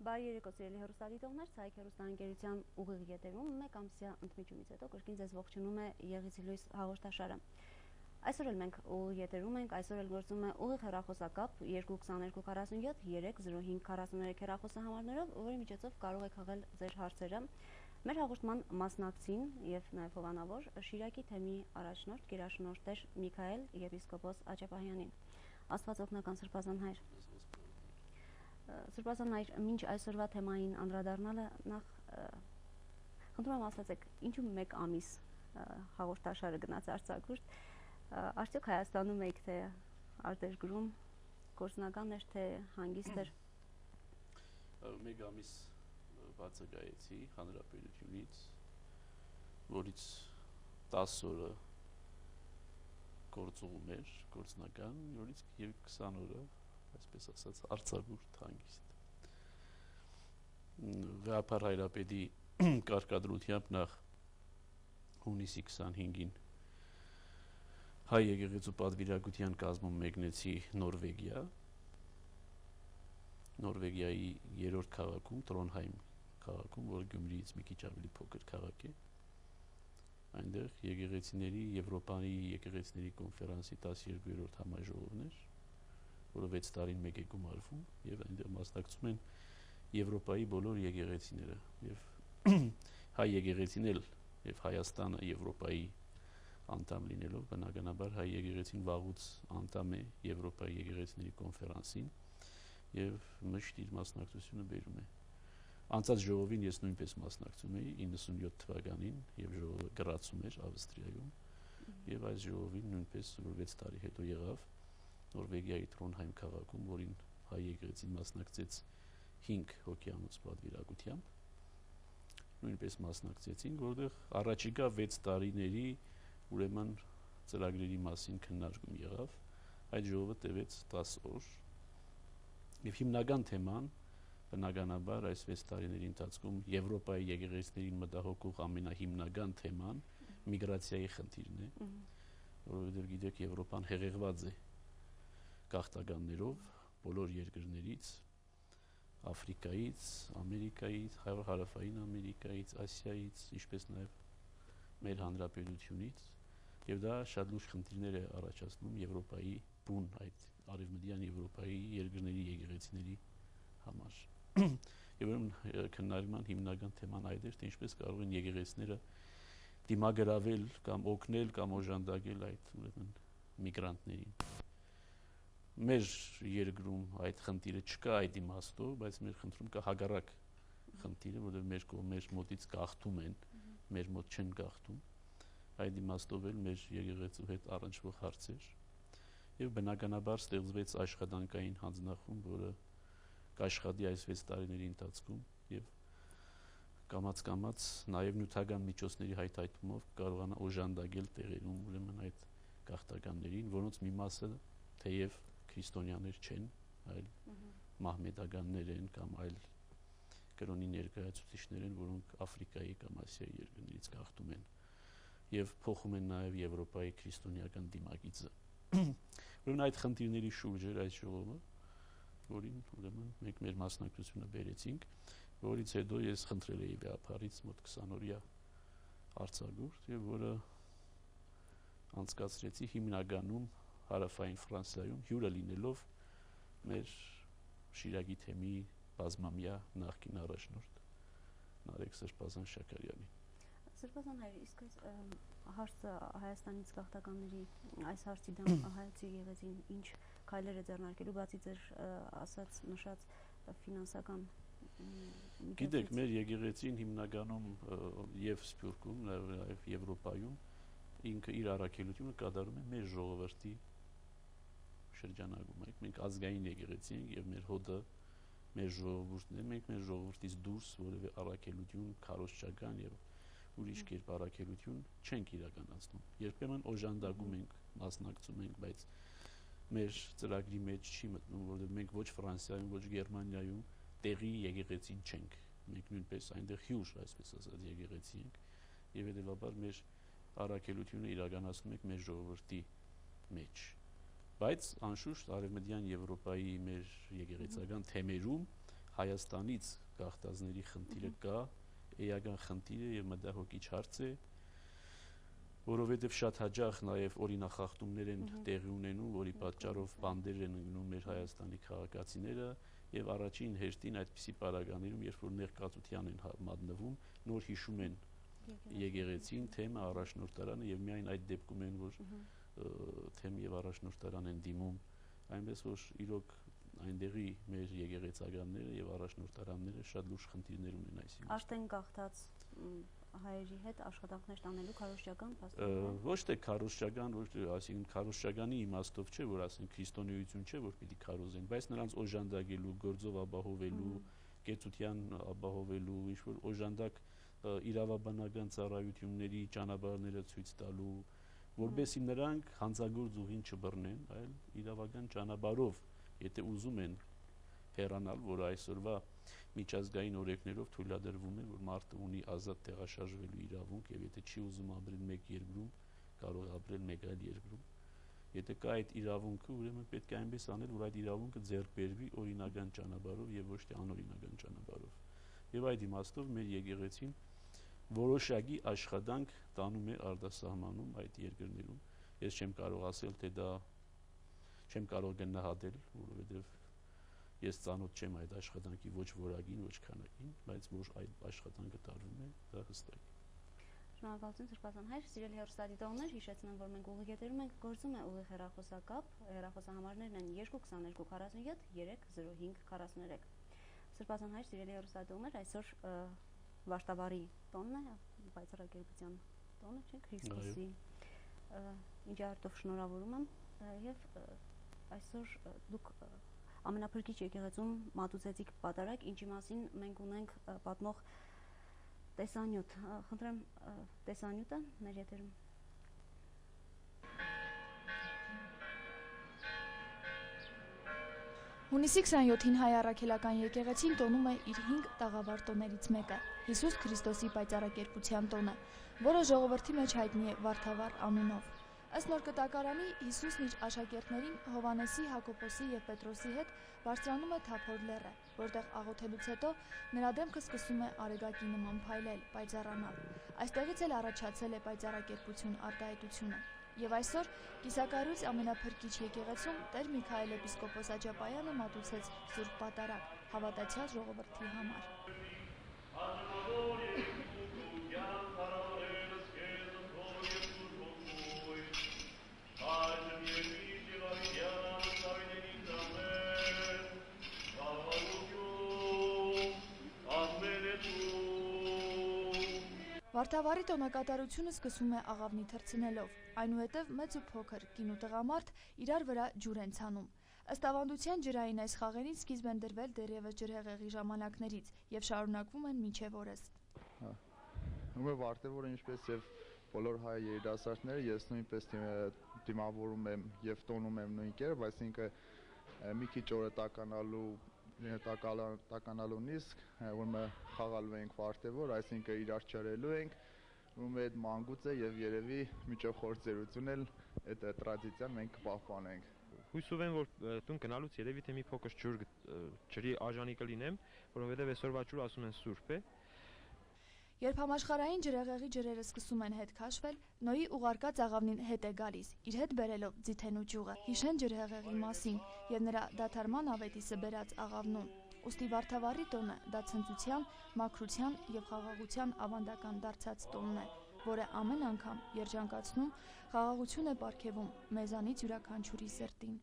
Բարի երեկո սիրելի հեռուստադիտողներ, Սայք հեռուստաընկերության ուղիղ եթերում մեկ ամսյա ընդմիջումից հետո կրկին ձեզ ողջունում է Եղիսի լույս հաղորդաշարը։ Այսօր էլ մենք ուղիղ եթերում ենք, այսօր էլ գործում է ուղիղ հեռախոսակապ 22247 30543 հեռախոսահամարներով, որի միջոցով կարող եք հղել ձեր հարցերը։ Մեր հաղորդման մասնակցին եւ նաեւ հովանավոր Շիրակի թեմի առաջնորդ գերաշնորհ Տեր Միքայել եպիսկոպոս Աճապահյանին։ Աստված օգնական Սրբազան հայր։ Սրբազան հայր, մինչ այսօրվա թեմային անդրադառնալը նախ խնդրում եմ ասացեք, ինչու մեկ ամիս հաղորդաշարը գնաց արձակուրդ, արդյոք Հայաստանում եք թե արտերկրում գործնական էր թե հանգիստ էր։ Մեկ ամիս բացակայեցի հանրապետությունից, որից 10 օրը գործողում էր գործնական, որից եւ 20 օրը, այսպես ասած, արձակուրդ հանգիստ։ Գաղափար հայրապետի կարգադրությամբ նախ հունիսի 25-ին հայ եկեղեցու պատվիրակության կազմում մեկնեցի Նորվեգիա, Նորվեգիայի 3-րդ քաղաքում, Տրոնհայմ քաղաքում, որը Գյումրիից մի քիչ ավելի փոքր քաղաք է։ Այնտեղ եկեղեցիների Եվրոպայի եկեղեցիների կոնֆերանսի 12-րդ համաժողովն էր, որը 6 տարին մեկ է գումարվում, եւ այնտեղ մասնակցում են Եվրոպայի բոլոր եկեղեցիները, եւ հայ եկեղեցին էլ եւ Հայաստանը Եվրոպայի անդամ լինելով, բնականաբար հայ եկեղեցին վաղուց անդամ է Եվրոպայի եկեղեցիների կոնֆերանսին եւ միշտ իր մասնակցությունը բերում է։ Անցած ժողովին ես նույնպես մասնակցում էի 97 թվականին եւ ժողովը գրացում էր Ավստրիայում եւ այս ժողովին նույնպես 6 տարի հետո եղավ Նորվեգիայի Տրոնհայմ քաղաքում, որին հայ եկեղեցին մասնակցեց 5 հոգեանոց պատվիրակությամբ, նույնպես մասնակցեցին, որտեղ առաջիկա 6 տարիների ուրեմն ծրագրերի մասին քննարկում եղավ։ Այդ ժողովը տևեց 10 օր եւ հիմնական թեման բնականաբար այս 6 տարիների ընթացքում Եվրոպայի եկեղեցիներին մտահոգող ամենահիմնական թեման միգրացիայի խնդիրն է, որովհետեւ գիտեք Եվրոպան հեղեղված է գաղթականներով բոլոր երկրներից, Աֆրիկայից, Ամերիկայից, Հարավային Ամերիկայից, Ասիայից, ինչպես նաեւ մեր հանրապետությունից, եւ դա շատ լուրջ խնդիրներ է առաջացնում Եվրոպայի բուն այդ արևմտյան Եվրոպայի երկրների եկեղեցիների համար։ Եվ քննարկման հիմնական թեման այդ էր, թե ինչպես կարող են եկեղեցիները դիմագրավել կամ օգնել կամ օժանդակել այդ ուրեմն միգրանտներին։ Մեր երկրում այդ խնդիրը չկա այդ իմաստով, բայց մեր խնդրում կա հակառակ խնդիրը, որովհետև մեր մոտից գաղթում են, մեր մոտ չեն գաղթում։ Այդ իմաստով էլ մեր եկեղեցու հետ առնչվող հարցեր եւ բնականաբար ստեղծվեց աշխատանքային հանձնախումբ, որը կաշխատի այս 6 տարիների ընթացքում եւ կամաց նաեւ նյութական միջոցների հայթայթումով կարողանա օժանդակել տեղերում ուրեմն այդ գաղթականներին, որոնց մի մասը թեև քրիստոնյաներ չեն, այլ մահմեդականներ են կամ այլ կրոնի ներկայացուցիչներ են, որոնք Աֆրիկայի կամ Ասիայի երկրներից գաղթում են եւ փոխում են նաեւ Եվրոպայի քրիստոնեական դիմագիծը։ Ուրեմն այդ խնդիրների շուրջ էր այս ժողովը, որին ուրեմն մենք մեր մասնակցությունը բերեցինք, որից հետո ես խնդրել էի վեհապարից մոտ 20 օրյա արձակուրդ եւ որը անցկացրեցի հիմնականում հարավային Ֆրանսիայում, հյուրը լինելով մեր Շիրակի թեմի բազմամյա նախկին առաջնորդ Նարեկ Սրբազան Շաքարյանին։ Սրբազան հայր, իսկ այս հարցը Հայաստանից գաղթականների այս հարցի դեմ հայոց եկեղեցին ինչ քայլեր է ձեռնարկելու, բացի ձեր ասած նշած ֆինանսական միջոցից։ Գիտեք, մեր եկեղեցին հիմնականում եւ Սփյուռքում, նաեւ Եվրոպայում ինքը իր առաքելությունը կատարում է մեր ժողովրդի շրջանակում։ Մենք ազգային եկեղեցի ենք եւ մեր հոդը մեր ժողովուրդն է, մենք մեր ժողովրդից դուրս որևէ առաքելություն, քարոզչական եւ ուրիշ կերպ առաքելություն չենք իրականացնում։ Երբեմն օժանդակում ենք, մասնակցում ենք, բայց մեր ծրագրի մեջ չի մտնում, որովհետեւ մենք ոչ Ֆրանսիայում, ոչ Գերմանիայում տեղի եկեղեցին չենք։ Մենք նույնպես այնտեղ հյուր, այսպես ասած, եկեղեցի ենք եւ հետեւաբար մեր առաքելությունը իրականացնում ենք մեր ժողովրդի մեջ։ Բայց անշուշտ արևմտյան Եվրոպայի մեր եկեղեցական թեմերում Հայաստանից գաղթածների խնդիրը կա, էական խնդիր է եւ մտահոգիչ հարց է, որովհետեւ շատ հաճախ նաեւ օրինախախտումներ են տեղի ունենում, որի պատճառով բանդեր են ընկնում մեր Հայաստանի քաղաքացիները եւ առաջին հերթին այդպիսի պարագաներում, երբ որ ներկայացության են մատնվում, նոր հիշում են եկեղեցին, թեմը, առաջնորդարանը եւ միայն այդ դեպքում են, որ թեմ եւ առաջնորդարան են դիմում, այնպես որ իրոք այնտեղի մեր եկեղեցականները եւ առաջնորդարանները շատ լուրջ խնդիրներ ունեն այս իմաստով։ Աշտեն գաղթած հայերի հետ աշխատանքներ տանելու քարոզչական փաստորեն։ Ոչ թե քարոզչական, ոչ թե, այսինքն քարոզչականի իմաստով չէ, որ ասենք քրիստոնեություն չէ, որ պիտի քարոզեն, բայց նրանց օժանդակելու, գործով ապահովելու, կեցության ապահովելու, ինչ որ օժանդակ իրավաբանական ծառայությունների ճանապարհները ցույց տալու, որբեսի նրանք հանցագործ ուղին չբռնեն, այլ իրավական ճանապարհով, եթե ուզում են հեռանալ, որ այսօրվա միջազգային օրենքներով թույլատրվում է, որ մարդը ունի ազատ տեղաշարժվելու իրավունք եւ եթե չի ուզում ապրել մեկ երկրում, կարող է ապրել մեկ այլ երկրում։ Եթե կա այդ իրավունքը, ուրեմն պետք է այնպես անել, որ այդ իրավունքը ձեռք բերվի օրինական ճանապարհով եւ ոչ թե անօրինական ճանապարհով։ Եվ այդ իմաստով մեր եկեղեցին որոշակի աշխատանք տանում է արտասահմանում այդ երկրներում։ Ես չեմ կարող ասել, թե դա չեմ կարող գնահատել, որովհետեւ ես ծանոթ չեմ այդ աշխատանքի ոչ որակին, ոչ քանակին, բայց որ այդ աշխատանքը տարվում է, դա հստակ է։ Շնորհակալություն Սրբազան հայր, սիրելի հեռուստադիտողներ, հիշեցնեմ, որ մենք ուղիղ եթերում ենք, գործում է ուղիղ հեռախոսակապ, հեռախոսահամարներն են 222 47 305 43։ Սրբազան հայր, սիրելի հեռուստադիտողներ, այսօր Վարդավառի տոնն է, պայծառագերբության տոնը, չէ՞, Քրիստոսի, ինչի արդով շնորհավորում եմ եւ այսօր դուք ամենափրկիչ եկեղեցում մատուցեցիք պատարագ, ինչի մասին մենք ունենք պատմող տեսանյութ, խնդրեմ տեսանյութը մեր եթերում։ Հունիսի 27-ին հայ առաքելական եկեղեցին տոնում է իր 5 տաղավար տոներից մեկը՝ Հիսուս Քրիստոսի պայծառակերպության տոնը, որը ժողովրդի մեջ հայտնի է Վարդավառ անունով։ Ըստ նոր կտակարանի Հիսուսն իր աշակերտներին Հովհաննեսի, Հակոբոսի եւ Պետրոսի հետ բարձրանում է Թափոր լեռը, որտեղ աղոթելուց հետո նրա դեմքը սկսում է արեգակի նման փայլել, պայծառանալ։ Այստեղից էլ առաջացել է պայծառակերպություն արտահայտությունը։ Եվ այսօր Կիսակայրույց ամենափրկիչ եկեղեցում Տեր Միքայել եպիսկոպոս Աճապայանը մատուցեց Սուրբ Պատարագ հավատացյալ ժողովրդի համար։ Վարդավառի տոնակատարությունը սկսում է աղավնի թռցնելով, այնուհետև մեծ ու փոքր, կին ու տղամարդ իրար վրա ջուր են ցանում։ Ըստ ավանդության ջրային այս խաղերին սկիզբ են դրվել դեռևս ջրհեղեղի ժամանակներից եւ շարունակվում են մինչեւ օրս։ Ում Վարդավառը ինչպես եւ բոլոր հայ երիտասարդները ես նույնպես դիմավորում եմ եւ տոնում եմ նույն կերպ, այսինքն մի քիչ օրը տականալու նիսկ, որ мы խաղալու ենք Վարդավառ, այսինքն իրար չրելու ենք, ում այդ մանկուց է եւ երևի միջով խորձերություն էլ այդ տրադիցիան մենք կպահպանենք։ Հույսով եմ, որ տուն գնալուց երևի թե մի փոքր ջրի արժանի կլինեմ, որովհետեւ այսօրվա ջուրը ասում են սուրբ է։ Երբ համաշխարհային ջրհեղեղի ջրերը սկսում են հետ քաշվել, Նոյի ուղարկած աղավնին հետ է գալիս, իր հետ բերելով ձիթեն ու ճյուղը, հիշեն ջրհեղեղի մասին եւ նրա դաթարման ավետիսը բերած աղավնուն։ Ուստի Վարդավառի տոնը դա ցնծության, մաքրության եւ խաղաղության ավանդական դարձած տոնն է, որը ամեն անգամ երջանկացնում, խաղաղություն է պարգևում մեզանից յուրաքանչյուրի սրտին։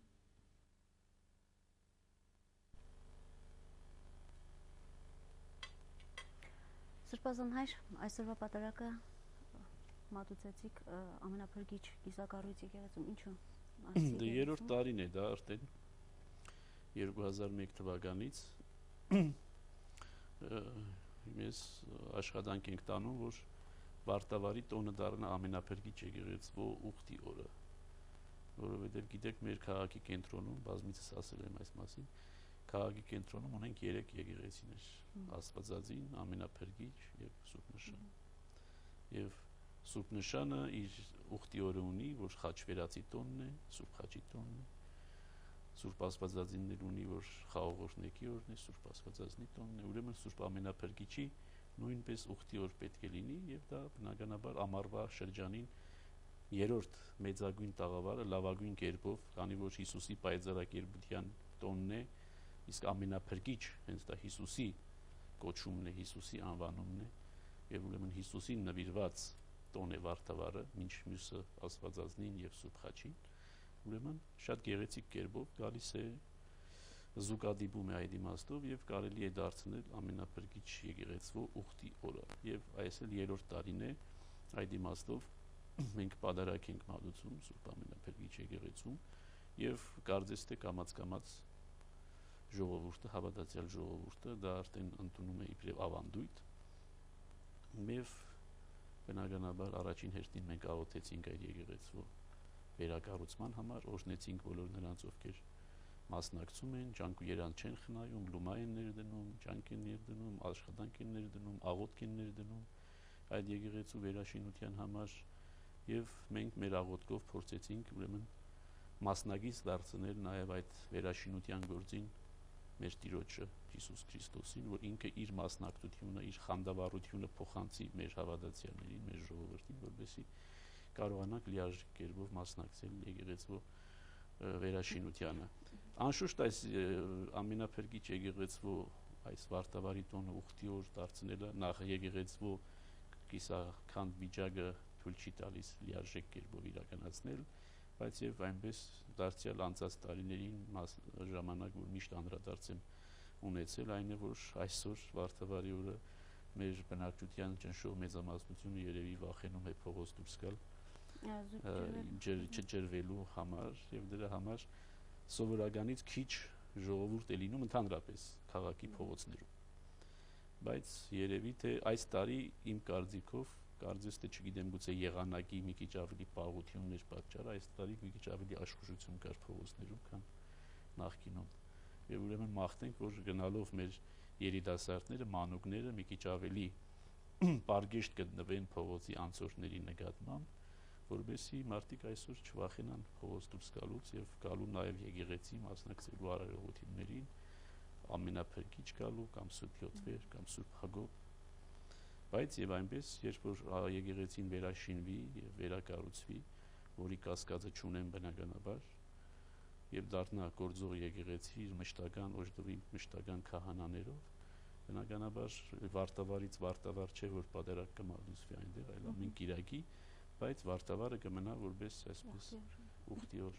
Սրբազան հայր, այսօրվա պատարագը մատուցեցիք ամենափրկիչ Կիսակայրույց եկեղեցում, ինչու՞։ Երրորդ տարին է դա արդեն 2001 թվականից mēs աշխատանք ենք տանում, որ Վարդավառի տոնը դառնա ամենափրկիչ եկեղեցու ուխտի օրը, որովհետև գիտեք մեր քաղաքի կենտրոնում, բազմիցս ասել եմ այս մասին, քաղաքի կենտրոնում ունենք 3 եկեղեցիներ՝ Աստվածածին, ամենափրկիչ եւ Սուրբ Նշան։ Եվ Սուրբ Նշանը իր ուխտի օրը ունի, որ խաչվերածի տոնն է, Սուրբ խաչի տոնն է, Սուրբ Աստվածածիններ ունի, որ խաղող օրհնեկի օրն է, Սուրբ Աստվածածնի տոնն է, ուրեմն Սուրբ Ամենափրկիչի նույնպես ուխտի օր պետք է լինի, եւ դա բնականաբար ամառվա շրջանին երրորդ մեծագույն տաղավարը լավագույն կերպով, քանի որ Հիսուսի պայծառակերպության տոնն է, իսկ ամենափրկիչ հենց դա Հիսուսի կոչումն է, Հիսուսի անվանումն է, եւ ուրեմն Հիսուսին նվիրված տոն է Վարդավառը, մինչ մյուսը Աստվածածնին եւ Սուրբ Խաչին, ուրեմն շատ գեղեցիկ կերպով գալիս է զուգադիպում է այդ իմաստով եւ կարելի է դարձնել ամենափրկիչ եկեղեցու ուխտի օրը եւ այս էլ երրորդ տարին է այդ իմաստով մենք պատարակ ենք մատուցում Սուրբ Ամենափրկիչ եկեղեցում եւ կարծես թե կամաց ժողովուրդը հավատացյալ ժողովուրդը դա արդեն ընդունում է իբրև ավանդույթ եւ բնականաբար առաջին հերթին մենք աղոթեցինք այդ եկեղեցու վերակառուցման համար, օրհնեցինք բոլոր նրանց, ովքեր մասնակցում են, ջանք ու երանց չեն խնայում, լումա են ներդնում, ջանք են ներդնում, աշխատանք են ներդնում, աղոթք են ներդնում այդ եկեղեցու վերաշինության համար եւ մենք մեր աղոթքով փորձեցինք ուրեմն մասնագից դարձնել նաեւ այդ վերաշինության գործին մեր Տիրոջը Հիսուս Քրիստոսին, որ ինքը իր մասնակցությունը, իր խանդավառությունը փոխանցի մեր հավատացյալներին, մեր ժողովրդին, որովհետեւ կարողանանք լիարժեք կերպով մասնակցել եկեղեցու վերաշինությանը։ Անշուշտ այս ամենափրկիչ եկեղեցու այս Վարդավառի տոնը ուխտի օր դարձնելը նախ եկեղեցու կիսաքանդ վիճակը թույլ չի տալիս լիարժեք կերպով իրականացնել, բայց եւ այնպես դարձյալ անցած տարիներին ժամանակ որ միշտ անդրադարձ եմ ունեցել այն է որ այսօր Վարդավառի օրը մեր բնակչության ճնշող մեծամասնությունը երևի վախենում է փողոց դուրս գալ չջրվելու համար եւ դրա համար սովորականից քիչ ժողովուրդ է լինում ընդհանրապես քաղաքի փողոցներում բայց երևի թե այս տարի իմ կարծիքով կարծես թե չգիտեմ գուցե եղանակի մի քիչ ավելի պաղություններ պատճառ այս տարի մի քիչ ավելի աշխուժություն կար փողոցներում քան նախկինում եւ ուրեմն մաղթենք որ գնալով մեր երիտասարդները մանուկները մի քիչ ավելի պարգեշտ գտնվեն փողոցի անցորդների նկատմամբ որովհետեւ մարդիկ այսօր չվախենան փողոց դուրս գալուց եւ գալու նաեւ եկեղեցի մասնակցելու արարողություններին ամենափրկիչ գալու կամ Սուրբ Յոթվեր կամ Սուրբ Հակոբ բայց եւ այնպես երբ որ եկեղեցին վերաշինվի եւ վերակառուցվի որի կասկածը չունեն բնականաբար եւ դառնա գործող եկեղեցի իր մշտական օժտովի մշտական քահանաներով բնականաբար Վարդավառից Վարդավառ չէ որ պատարակ կմատուցվի այնտեղ այլ ամեն կիրակի բայց Վարդավառը կմնա որպես այսպես ուխտի օր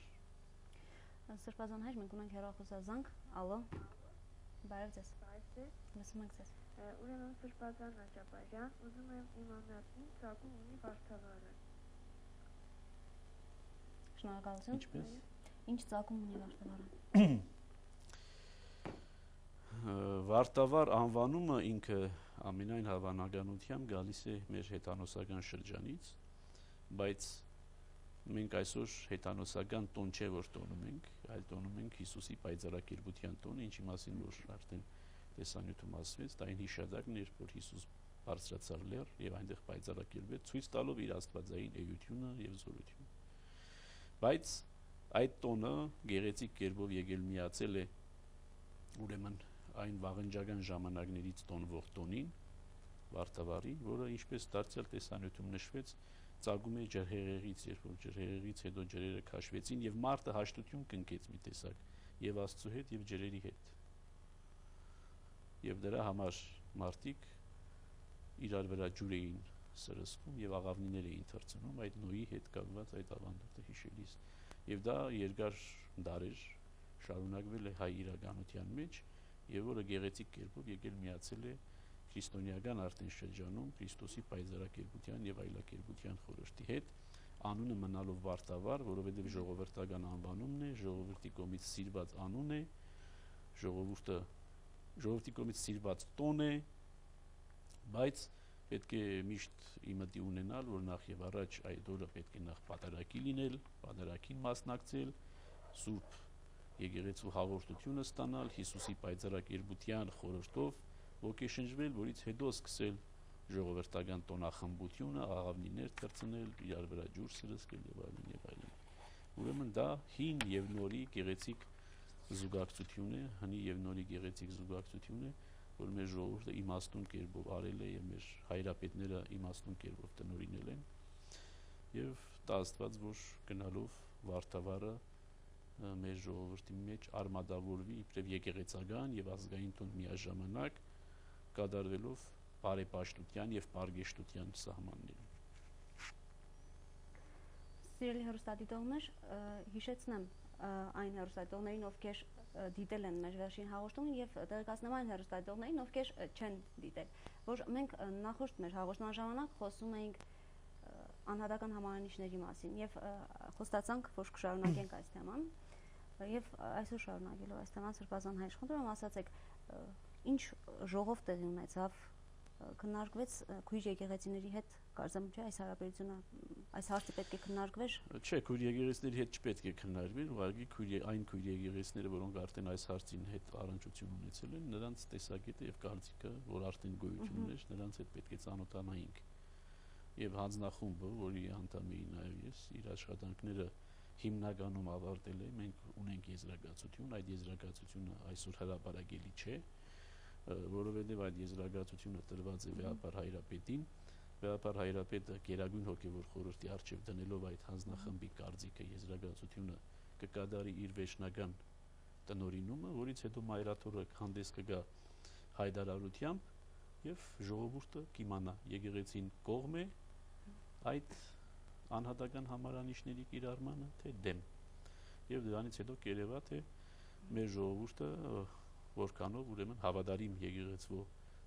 Սրբազան հայր մենք ունենք հեռախոսազանգ ալո բարև ձեզ լսում ենք ձեզ ուրեմն Սրբազան Աջապարյան ուզում եմ իմանալ ինչ ծագում ունի Վարդավառը շնորհակալություն ինչ ծագում ունի Վարդավառը Վարդավառ անվանումը ինքը ամենայն հավանականությամբ գալիս է մեր հեթանոսական շրջանից բայց մենք այսօր հեթանոսական տոն չէ որ տոնում ենք այլ տոնում ենք Հիսուսի պայծառակերպության տոնը ինչի մասին որ արդեն տեսանյութում ասվեց դա այն հիշադակն էր որ Հիսուս բարձրացավ լեռ եւ այնտեղ պայծառակերպեց ցույց տալով իր աստվածային էությունը եւ զորությունը բայց այդ տոնը գեղեցիկ կերպով եկել միացել է ուրեմն այն վաղնջական ժամանակներից տոնվող տոնին Վարդավառին որը ինչպես դարձյալ տեսանյութում նշվեց ծագում է ջրհեղեղից, երբ որ ջրհեղեղից հետո ջրերը քաշվեցին եւ մարդը հաշտություն կնքեց մի տեսակ եւ Աստծո հետ եւ ջրերի հետ։ Եվ դրա համար մարդիկ իրար վրա ջուր էին սրսկում եւ աղավնիներ էին թռցնում այդ Նոյի հետ կապված այդ ավանդույթը հիշելիս։ Եվ դա երկար դարեր շարունակվել է հայ իրականության մեջ եւ որը գեղեցիկ կերպով եկել միացել է քրիստոնեական արդեն շրջանում Քրիստոսի պայծառակերպության եւ այլակերպության խորհրդի հետ անունը մնալով Վարդավառ, որովհետեւ ժողովրդական անվանումն է, ժողովրդի կողմից սիրված անուն է, ժողովրդի կողմից սիրված տոն է, բայց պետք է միշտ իմտի ունենալ, որ նախ եւ առաջ այդ օրը պետք է նախ պատարակի լինել, պատարակին մասնակցել, Սուրբ եկեղեցու հաղորդությունը ստանալ Հիսուսի պայծառակերպության խորհրդով ոգեշնչվել, որից հետո սկսել ժողովրդական տոնախմբությունը, աղավնիներ թռցնել, իրար վրա ջուր սրսկել եւ այլն եւ այլն։ Ուրեմն դա հին եւ նորի գեղեցիկ զուգակցություն է, հնի եւ նորի գեղեցիկ զուգակցություն է, որ մեր ժողովուրդը իմաստուն կերպով արել է եւ մեր հայրապետները իմաստուն կերպով տնօրինել են եւ տա Աստված, որ գնալով Վարդավառը մեր ժողովրդի մեջ արմատավորվի իբրև եկեղեցական եւ ազգային տոն միաժամանակ կատարվելով բարեպաշտության եւ պարգեշտության սահմաններում։ Սիրելի հեռուստադիտողներ, հիշեցնեմ այն հեռուստադիտողներին, ովքեր դիտել են մեր վերջին հաղորդումը եւ տեղեկացնեմ այն հեռուստադիտողներին, ովքեր չեն դիտել, որ մենք նախորդ մեր հաղորդման ժամանակ խոսում էինք անհատական համարանիշների մասին եւ խոստացանք, որ կշարունակենք այս թեման եւ այսօր շարունակելով այս թեման Սրբազան հայ իշխանություն ասացեք ինչ ժողով տեղի ունեցավ, քննարկվեց քույր եկեղեցիների հետ, կարծեմ չէ, այս հարաբերությունը, այս հարցը պետք է քննարկվեր։ Չէ, քույր եկեղեցիների հետ չպետք է քննարկվի, ուղղակի այն քույր եկեղեցիները, որոնք արդեն այս հարցին հետ առնչություն ունեցել են, նրանց տեսակետը եւ կարծիքը, որ արդեն գոյություն ուներ, նրանց հետ պետք է ծանոթանայինք։ Եվ հանձնախումբը, որի անդամ էի նաեւ ես, իր աշխատանքները հիմնականում ավարտել է, մենք ունենք եզրակացություն, այդ եզրակացությունը այսօր հրապարակելի չէ, որովհետև այդ եզրակացությունը տրված է Վեհապար Հայրապետին, Վեհապար Հայրապետը Գերագույն հոգևոր խորհրդի առջև դնելով այդ հանձնախմբի կարծիքը եզրակացությունը կկատարի իր վերջնական տնօրինումը, որից հետո մայրաթորը հանդես կգա հայտարարությամբ եւ ժողովուրդը կիմանա եկեղեցին կողմ է այդ անհատական համարանիշների կիրառմանը, թե դեմ։ Եվ դրանից հետո կերևա, թե մեր ժողովուրդը որքանով ուրեմն հավատարիմ եկեղեցվո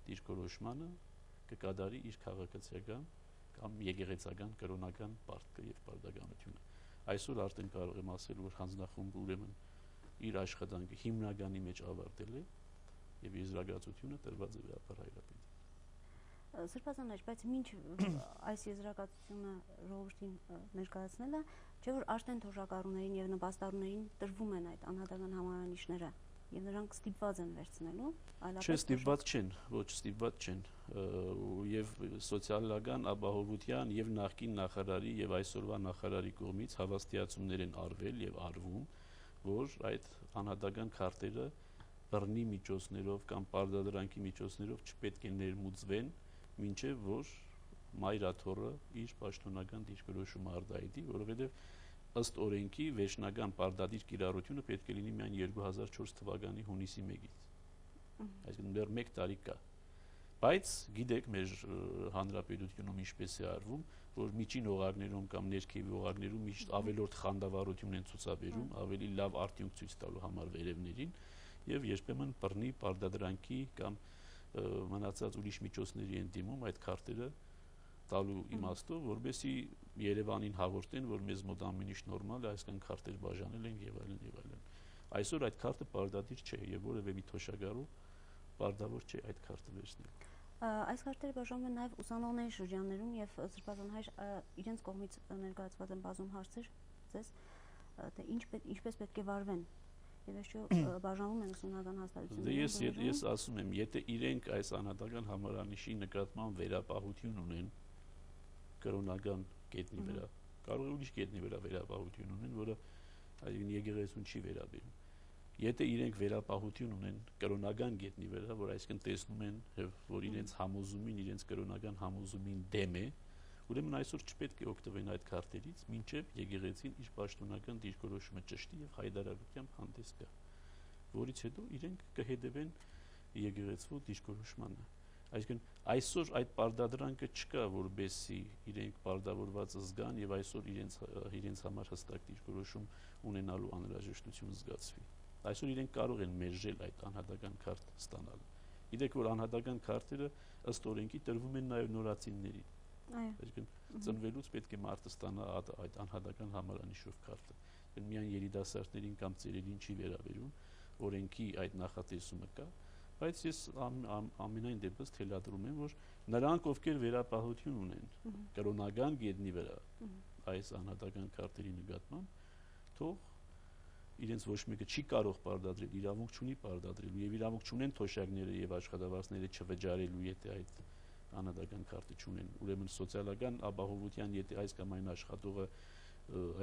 դիրքորոշմանը կկատարի իր քաղաքացիական կամ եկեղեցական կրոնական պարտքը եւ պարտականությունը։ Այսօր արդեն կարող եմ ասել, որ հանձնախումբը ուրեմն իր աշխատանքը հիմնականի մեջ ավարտել է եւ եզրակացությունը տրված է Վեհապար Հայրապետին։ Սրբազան հայր, բայց մինչ այս եզրակացությունը ժողովրդին ներկայացնելը, չէ՞ որ Աշտեն թոշակառուներին եւ նպաստառուներին տրվում են այդ անհատական համարանիշները եւ նրանք ստիպված են վերցնելու, այլապես չէ, ստիպված չեն, ոչ ստիպված չեն, եւ սոցիալական ապահովության եւ նախկին նախարարի եւ այսօրվա նախարարի կողմից հավաստիացումներ են արվել եւ արվում, որ այդ անհատական քարտերը բռնի միջոցներով կամ պարտադրանքի միջոցներով չպետք է ներմուծվեն, մինչև որ մայրաթորը իր պաշտոնական դիրքորոշումը արտահայտի, որովհետև ըստ օրենքի վերջնական պարտադիր կիրառությունը պետք է լինի միայն 2004 թվականի հունիսի 1-ից։ Այսինքն դեռ 1 տարի կա։ Բայց գիտեք մեր հանրապետությունում ինչպես է արվում, որ միջին օղակներում կամ ներքևի օղակներում միշտ ավելորդ խանդավառություն են ցուցաբերում, ավելի լավ արդյունք ցույց տալու համար վերևներին եւ երբեմն բռնի պարտադրանքի կամ մնացած ուրիշ միջոցների են դիմում այդ քարտերը տալու իմաստով, որբեսի Երևանին հաղորդեն, որ մեզ մոտ ամեն ինչ նորմալ է, այսքան քարտեր բաժանել են եւ այլն եւ այլն։ Այսօր այդ քարտը պարտադիր չէ եւ որևէ մի թոշակառու պարտավոր չէ այդ քարտը վերցնել։ Այս քարտերը բաժանվում են նաեւ ուսանողների շրջաններում եւ Սրբազան հայր իրենց կողմից ներկայացված են բազում հարցեր ձեզ, թե ինչպես պետք է վարվեն։ Եվ այսօր բաժանվում են ուսումնական հաստատությունները։ Ես ասում եմ, եթե իրենք այս անհատական համարանիշի նկատմամբ վերապահություն ունեն կրոնական կետնի վրա, կարող է ուրիշ կետնի վրա վերապահություն ունեն, որը այսինքն եկեղեցուն չի վերաբերում։ Եթե իրենք վերապահություն ունեն կրոնական կետնի վրա, որ այսինքն տեսնում են, որ իրենց համոզումին, իրենց կրոնական համոզումին դեմ է, ուրեմն այսօր չպետք է օգտվեն այդ քարտերից, մինչև եկեղեցին իր պաշտոնական դիրքորոշումը ճշտի եւ հայտարարությամբ հանդես գա, որից հետո իրենք կհետևեն եկեղեցու դիրքորոշմանը։ Այսինքն այսօր այդ պարտադրանքը չկա, որբեսի իրենք պարտավորված զգան եւ այսօր իրենց համար հստակ դիրքորոշում ունենալու անհրաժեշտություն զգացվի։ Այսօր իրենք կարող են մերժել այդ անհատական քարտ ստանալը։ Գիտեք, որ անհատական քարտերը ըստ օրենքի տրվում են նաեւ նորածիններին։ Այսինքն ծնվելուց պետք է մարդը ստանա այդ անհատական համարանիշով քարտը։ Միայն երիտասարդներին կամ ծերերին չի վերաբերում, օրենքի այդ նախատեսումը կա, բայց ես ամենայն դեպս թելադրում եմ, որ նրանք, ովքեր վերապահություն ունեն կրոնական գետնի վրա այս անհատական քարտերի նկատմամբ, թող իրենց ոչ մեկը չի կարող պարտադրել, իրավունք չունի պարտադրելու եւ իրավունք չունեն թոշակները եւ աշխատավարձները չվճարելու, եթե այդ անհատական քարտը չունեն, ուրեմն սոցիալական ապահովության, եթե այս կամ այն աշխատողը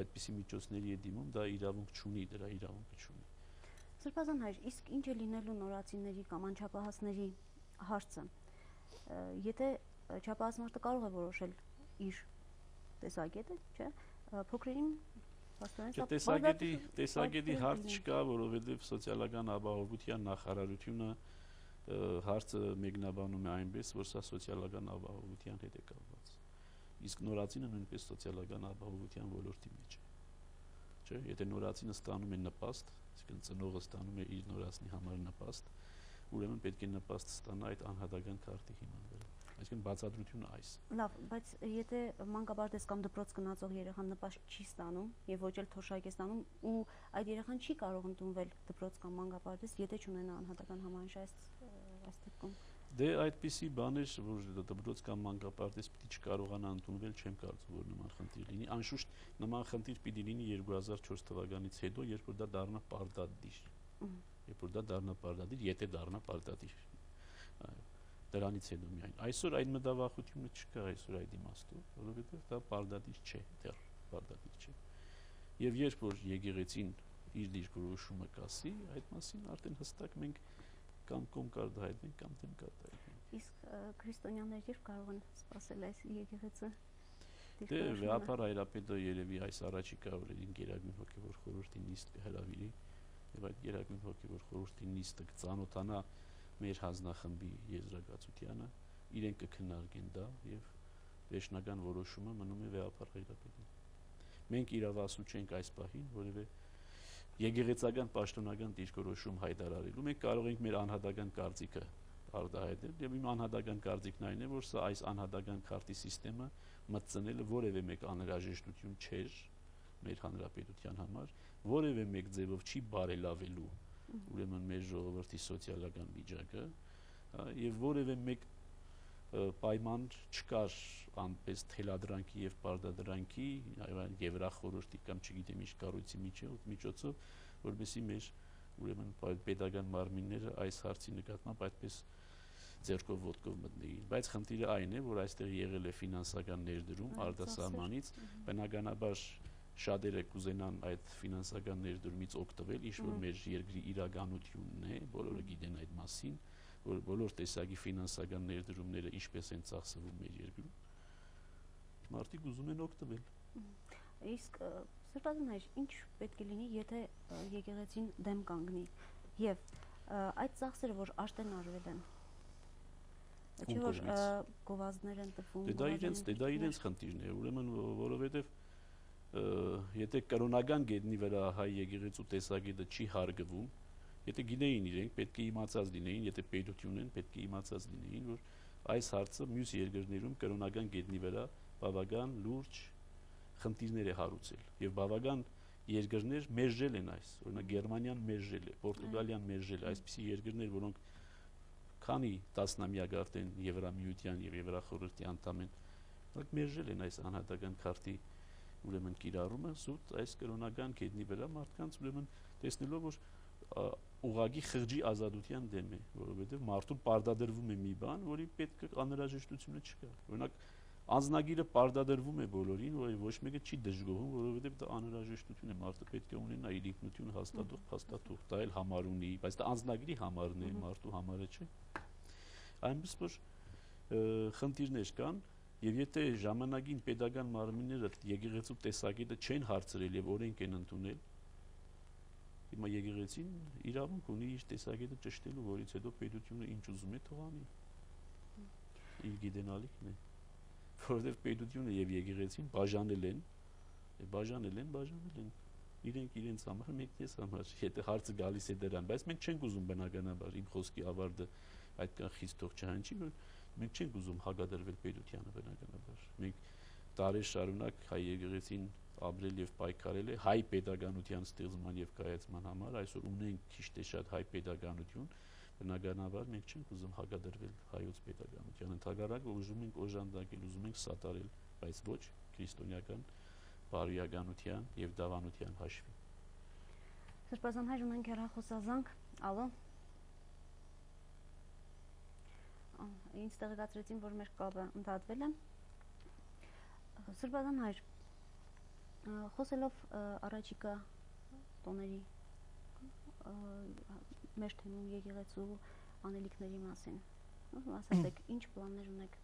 այդպիսի միջոցների է դիմում, դա իրավունք չունի, դրա իրավունքը չունի։ Սրբազան հայր, իսկ ինչ է լինելու նորացիների կամ անչափահասների հարցը։ Եթե չափահաս մարդը կարող է որոշել իր տեսակետը, չէ՞, փոքրերին տեսակետի հարց չկա, որովհետև սոցիալական ապահովության նախարարությունը հարցը մեկնաբանում է այնպես, որ սա սոցիալական ապահովության հետ է կապված։ Իսկ նորացինը նույնպես սոցիալական ապահովության ոլորտի մեջ է։ Չէ՞, եթե նորացինը ստանում է նպաստ, այսինքն ծնողը ստանում է իր նորացնի համար նպաստ, ուրեմն պետք է նպաստ ստանա այդ անհատական քարտի հիման վրա։ Այսինքն բացատրությունը այս։ Լավ, բայց եթե մանկաբարձ կամ դպրոց գնացող երեխան նպաստ չի ստանում եւ ոչ էլ թոշակ է ստանում ու այդ երեխան չի կարող ընդունվել դպրոց կամ մանկաբարձ, եթե չունենա անհատական համանշ այս դեպքում։ Դե այդպիսի բաներ, որ դպրոց կամ մանկաբարձ պիտի չկարողանա ընդունվել, չեմ կարծում, որ նման խնդիր լինի։ Անշուշտ նման խնդիր պիտի լինի 2004 թվականից հետո, երբ որ դա դառնա պարտադիր։ Երբ որ դա դառնա պարտադիր, եթե դառնա պարտադիր։ Դրանից հետո միայն։ Այսօր այն մտավախությունը չկա այսօր այդ իմաստով, որովհետև դա պարտադիր չէ, դեռ պարտադիր չէ։ Եվ երբ որ եկեղեցին իր դիրքորոշումը կասի, այդ մասին արդեն հստակ մենք կամ կողմ կարգահայտենք կամ դեմ կարգահայտենք։ Իսկ քրիստոնյաները երբ կարող են սպասել այս եկեղեցու դե վեհապար հայրապետը երևի այս առաջիկա օրերին Գերագույն հոգևոր խորհրդի նիստ կհրավիրի եւ այդ Գերագույն հոգևոր խորհրդի նիստը կծանոթանա մեր հանձնախմբի եզրակացությանը, իրենք կքննարկեն դա եւ վերջնական որոշումը մնում է վեհապար հայրապետին։ Մենք իրավասու չենք այս պահին, որևէ եկեղեցական պաշտոնական դիրքորոշում հայտարարելու։ Մենք կարող ենք մեր անհատական կարծիքը արտահայտել եւ իմ անհատական կարծիքն այն է, որ սա այս անհատական քարտի համակարգը մտցնելը որևէ մեկ անհրաժեշտություն չէր մեր հանրապետության համար, որևէ մեկ ձևով չի բարելավելու ուրեմն մեր ժողովրդի սոցիալական վիճակը եւ որևէ մեկ պայման չկար անպես թելադրանքի եւ պարտադրանքի Եվրախորհրդի կամ չգիտեմ ինչ կառույցի միջոցով, որովհետեւ մեր ուրեմն պետական մարմինները այս հարցի նկատմամբ այդպես ձեռքով ոտքով մտնեին, բայց խնդիրը այն է, որ այստեղ եղել է ֆինանսական ներդրում արտասահմանից, բնականաբար շատերը կուզենան այդ ֆինանսական ներդրումից օգտվել, ինչ որ մեր երկրի իրականությունն է, բոլորը գիտեն այդ մասին, որ բոլոր տեսակի ֆինանսական ներդրումները ինչպես են ծախսվում մեր երկրում, մարդիկ ուզում են օգտվել։ Իսկ Սրբազան հայր, ինչ պետք է լինի, եթե եկեղեցին դեմ կանգնի եւ այդ ծախսերը, որ աշտեն արվել են, չէ՞ որ գովազդներ են տվում։ Դե դա իրենց խնդիրն է, ուրեմն որովհետեւ եթե կրոնական գետնի վրա հայ եկեղեցու տեսակետը չի հարգվում, եթե գինեին իրենք, պետք է իմացած լինեին, եթե պետություն են, պետք է իմացած լինեին, որ այս հարցը մյուս երկրներում կրոնական գետնի վրա բավական լուրջ խնդիրներ է հարուցել եւ բավական երկրներ մերժել են այս, օրինակ Գերմանիան մերժել է, Պորտուգալիան մերժել է, այսպիսի երկրներ, որոնք քանի տասնամյակ արդեն Եվրամիության եւ Եվրախորհրդի անդամ են, որոնք մերժել են այս անհատական քարտի ուրեմն կիրառումը զուտ այս կրոնական գետնի վրա մարդկանց ուրեմն տեսնելով որ ուղագի խղճի ազատության դեմ է, որովհետեւ մարդուն պարտադրվում է մի բան, որի պետք անհրաժեշտությունը չկա։ Օրինակ անձնագիրը պարտադրվում է բոլորին, որ ոչ մեկը չի դժգոհում, որովհետեւ դա անհրաժեշտություն է, մարդը պետք է ունենա իր ինքնությունը հաստատող, փաստաթուղթ, դա էլ համար ունի, բայց դա անձնագիրի համարն է, մարդու համարը չէ։ Այնպես որ խնդիրներ կան, եւ եթե ժամանակին pedagogan մարմինները եկեղեցու տեսակետը չեն հարցրել եւ օրենք են ընդունել, հիմա եկեղեցին իրավունք ունի իր տեսակետը ճշտելու, որից հետո պետությունը ինչ ուզում է թողանի։ Իր գիտենալիքն է, որովհետեւ պետությունը եւ եկեղեցին բաժանել են, իրենք իրենց համար, մենք ես համար, եթե հարցը գալիս է դրան, բայց մենք չենք ուզում բնականաբար իմ խոսքի ավարտը այդքան խիստ թող չհանջի, որ մենք չենք ուզում հակադրվել պետությանը բնականաբար։ Մենք դարեր շարունակ հայ եկեղեցին ապրել եւ պայքարել է հայ pedagoganության ստեղծման եւ կայացման համար, այսօր ունենք քիչ թե շատ հայ pedagoganություն, բնականաբար մենք չենք ուզում հակադրվել հայոց pedagoganությանը, ընդհակառակը ուզում ենք օժանդակել, ուզում ենք սատարել, բայց ոչ քրիստոնեական բարոյականության եւ դավանության հաշվին։ Սրբազան հայր ունենք հեռախոսազանգ, ալո։ Ինձ տեղեկացրեցին, որ մեր կապը ընդհատվել է։ Սրբազան հայր, խոսելով առաջիկա տոների մեր թեմում եկեղեցու անելիքների մասին։ Ասացեք, ինչ պլաններ ունեք։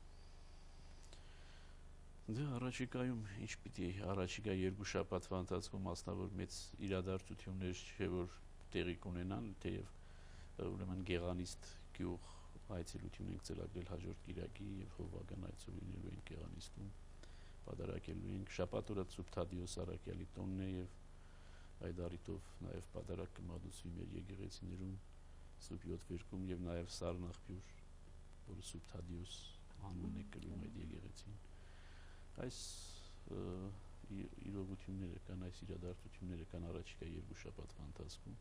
Դե առաջիկայում ինչ պիտի առաջիկա երկու շաբաթվա ընթացքում մասնավոր մեծ իրադարձություններ չէ որ տեղի կունենան, թեև ուրեմն Գեղանիստ գյուղ այցելություն ենք ծրագրել հաջորդ կիրակի եւ հովվական այցով լինելու ենք Գեղանիստում, պատարակելու ենք շաբաթ օրը Սուրբ Թադեոս Արաքյալի տոնն է եւ այդ առիթով նաեւ պատարակ կմատուցվի մեր եկեղեցիներում Սուրբ Յոթվերքում եւ նաեւ Սարնախբյուր, որը Սուրբ Թադեոս անունն է կրում այդ եկեղեցին։ Այս իրողությունները կան, այս իրադարձությունները կան առաջիկա երկու շաբաթվա ընթացքում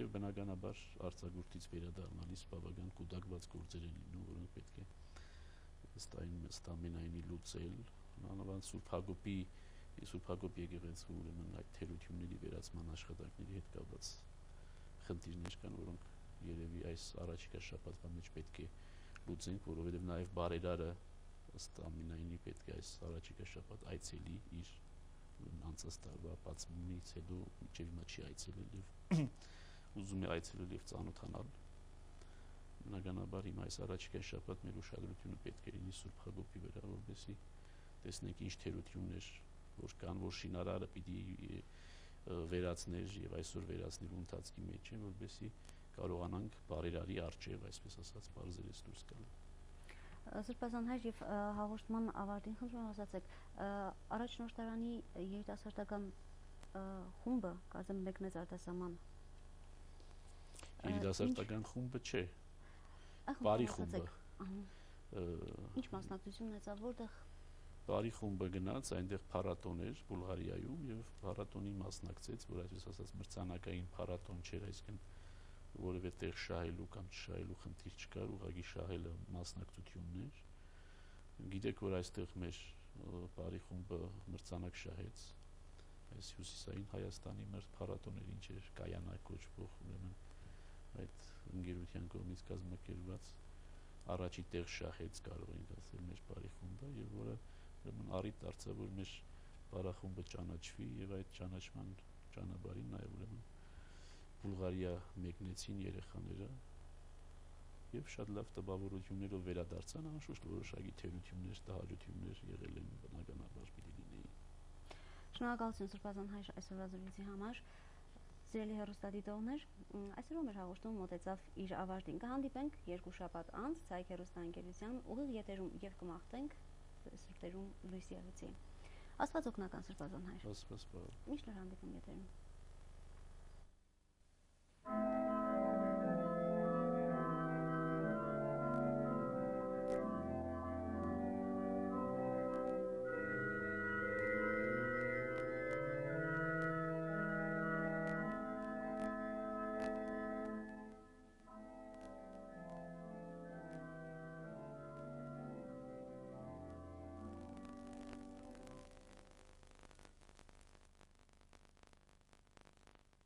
եւ բնականաբար արձակուրդից վերադառնալիս բավական կուտակված գործեր են լինում, որոնք պետք է ըստ ամենայնի լուծել, անավանդ Սուրբ Հակոբ եկեղեցու ուրեմն այդ թերությունների վերացման աշխատանքների հետ կապված խնդիրներ կան, որոնք երևի այս առաջիկա շաբաթվա մեջ պետք է լուծենք, որովհետեւ նաեւ բարերարը ըստ ամենայնի պետք է այս առաջիկա շաբաթ այցելի իր անցած տարվա բացումից հետո մինչև հիմա չի այցելել եւ ուզում է այցելել եւ ծանոթանալ։ Բնականաբար հիմա այս առաջիկա շաբաթ մեր ուշադրությունը պետք է լինի Սուրբ Հակոբի վրա, որովհետեւ տեսնենք ինչ թերություններ որ կան, որ շինարարը պիտի վերացներ եւ այսօր վերացնելու ընթացքի մեջ են, որովհետեւ կարողանանք բարերարի արժեվ, այսպես ասած, բարձրես դուրս գալ։ Սուրբ Ազանհայր եւ հաղորդման ավարտին խնդրում եմ ասացեք, առաջնորդարանի երիտասարդական խումբը կարծեմ մեկնեց արտասահման։ Երիտասարդական խումբը չէ։ Բարի խումբը։ Ինչ մասնակցություն ունեցավ, որտեղ Բարի խումբը գնաց, այնտեղ փառատոն էր Բուլղարիայում եւ փառատոնի մասնակցեց, որ այսպես ասած մրցանակային փառատոն չէր, այսինքն որևէ տեղ շահելու կամ չշահելու խնդիր չկար, ուղղակի շահելը մասնակցությունն էր։ Գիտեք, որ այստեղ մեր բարի խումբը մրցանակ շահեց այս հյուսիսային Հայաստանի մեր փառատոներ ինչ էր կայանա կոչվող ուրեմն այդ ընկերության կողմից կազմակերպված առաջի տեղ շահեց կարող ենք ասել մեր բարի խումբը եւ որը ուրեմն առիթ դարձավ որ մեր բարախումբը ճանաչվի եւ այդ ճանաչման ճանապարհին նաեւ ուրեմն Բուլղարիա մեկնեցին երեխաները եւ շատ լավ տպավորություններով վերադարձան, անշուշտ որոշակի թերություններ, տհաճություններ եղել են բնականաբար պիտի լինեին։ Շնորհակալություն Սուրբ Ազանհայր այսօրվա զրույցի համար։ Սիրելի հեռուստադիտողներ, այսօր մեր հաղորդումը մոտեցավ իր ավարտին։ Կհանդիպենք երկու շաբաթ անց Ցայք հեռուստաընկերության ուղիղ եթերում եւ կմաղթենք Սուրբերում լույս եղեցի։ Աստված օգնական Սուրբ Ազանհայր։ Աստված բարի։ Միշտ հանդիպում եթերում։